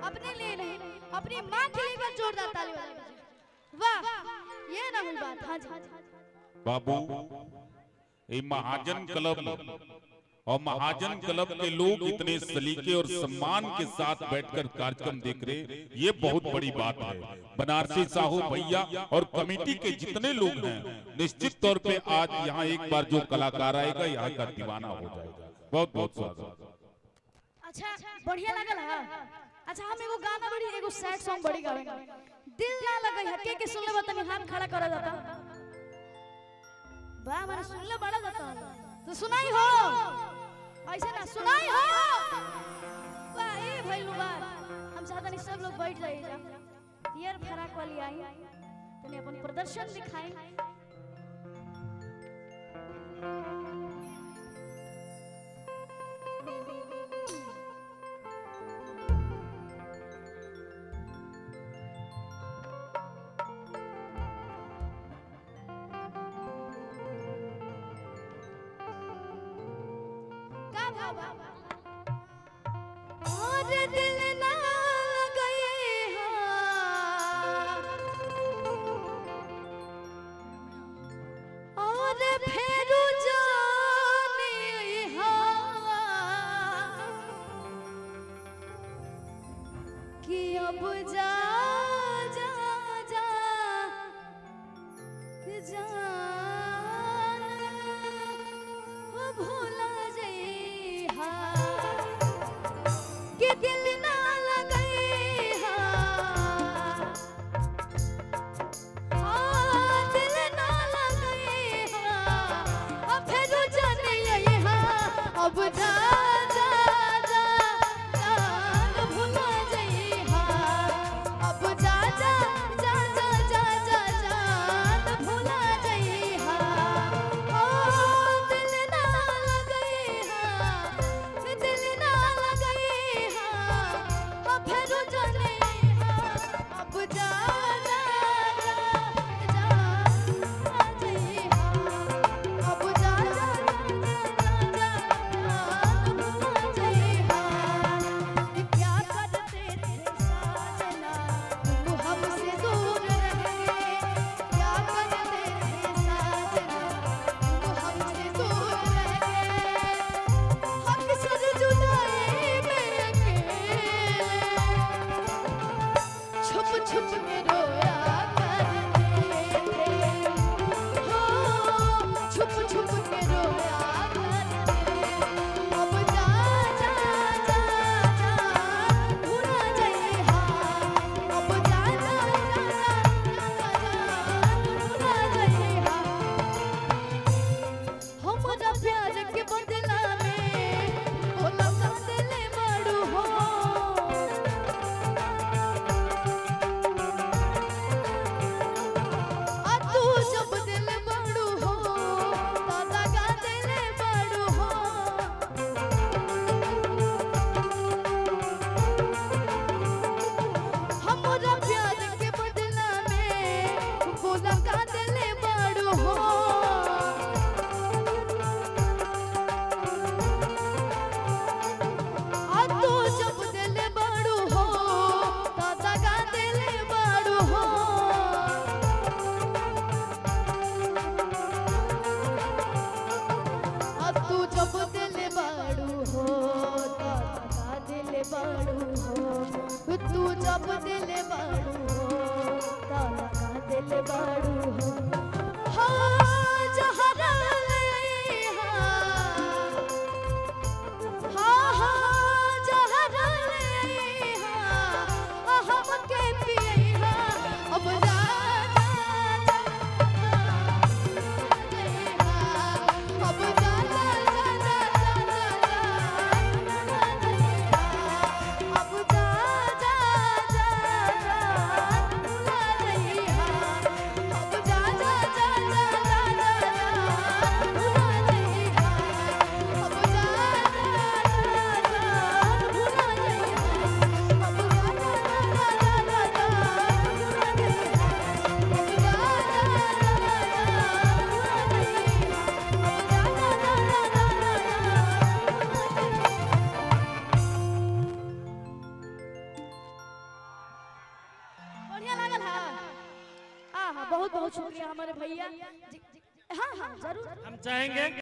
अपने लिए नहीं, अपनी माँ के लिए एक बार जोरदार ताली बजाइए। वाह, ये ना हुई बात। हाँ जी बाबू, ये महाजन क्लब और महाजन क्लब के लोग इतने सलीके और सम्मान के साथ बैठकर कार्यक्रम देख रहे, ये बहुत बड़ी बात है। बनारसी साहू भैया और कमेटी के जितने लोग हैं, निश्चित तौर पे आज यहाँ एक बार जो कलाकार आएगा यहाँ का दीवाना हो जाएगा। बहुत बहुत स्वागत। अच्छा, बढ़िया लगल है। अच्छा, हम एगो गाना बड़ी, एगो सैड सॉन्ग बड़ी गावेंगे। दिल ना लगे हके के सुन ले तनी हाथ खड़ा करा जाता। बा माने सुन ले बड़ा जाता तो सुनाई हो, ऐसे ना सुनाई हो। बा ए भइलु बा, हम चाहता नहीं सब लोग बैठ जाइए, यार फराक वाली आई तनी अपन प्रदर्शन दिखाई। और दिल ना गए हाँ, और फिर जाने हाँ, कि अब जा जा जा जान भूला जाए हाँ, कि दिल ना लगे हाँ, दिल ना लगे हाँ, अब फिर जाने हाँ, अब जा जा जा जान भूला जाए हाँ, अब जा जा जा जा जा जा जान भूला जाए हाँ, दिल ना लगे हाँ, दिल ना लगे हाँ, अब फिर जाने हाँ, अब जा जा जा जाए हाँ, अब जा जा जा जान भूला जाए हाँ, क्या करते थे साजना तुम हमसे दूर रह गए, क्या करते थे साजना तुम हमसे दूर रह गए, अक्सर जुदाई में अकेले छुप छुप के रोया करते थे हो, छुप छुप के रोया करते, अब जा जा जा जा भूला जाए हाँ, अब जा जा जा जा भूला जाए हाँ, हमारा प्यार के बदला में ओ लगा दिल बड़ू हो, आ तू जब दिल बड़ू हो तो लगा दिल बड़ू हो, हमारा प्यार के बदला में वो लगा दिल बड़ू हो, आ तू जब दिल बड़ू हो तो दगा दिल बड़ू हो, आ तू जब दिल बड़ू हो तो दगा दिल बड़ू हो, तू जब दिल बड़ू हो तो दगा दिल बड़ू हो, हाँ जहाँ ले हाँ, हाँ हाँ जहर ले हाँ, हम के पिए हाँ, अब जा जा जा अब जा जा जा जा अब जा जा जा भूला रही हाँ, अब जा हाँ बहुत बहुत शुक्रिया हमारे भैया हाँ हाँ जरूर हम चाहेंगे